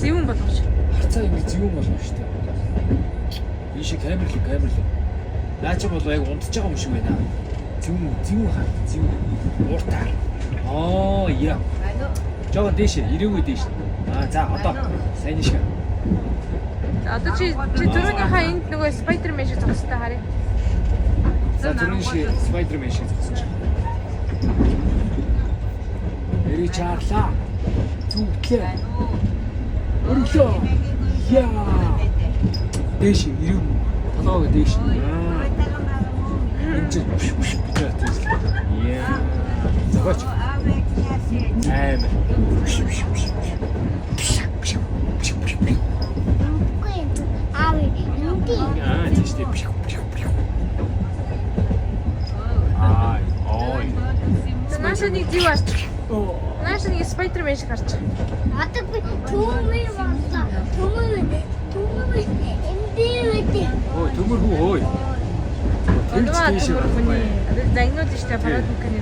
Зэвүүн болгож. Хацаа ингэ зэвүүн болно шүү дээ. Энэ шиг камерлэг. Наа чи бол яг унтж байгаа юм шиг байна. Зэвүүн хаа. Зэвүүн. Ууртаа. Яа. Жоо дэш, ирээгүй дэш. За одоо сайн шиг. Одоо чи түрүүнийхээ энд нөгөө Spider-Man шиг зогстой харъя. За түрүүний шиг Spider-Man шиг зогсож байна. Эри чаарлаа. Зүгтлээ. Өрлөө. Яа. Дэш ирээгүй. Толгой дэш. Энд чи битээ. Яа. Зогооч. Наша нэг зэв арч. Наша нэг Spider-Man шиг харч. Одоо би түүмээ боллоо. Түүмээ эндээ. Төмөр хүү хөөе. Одоо загнууд штэ парад мөхний.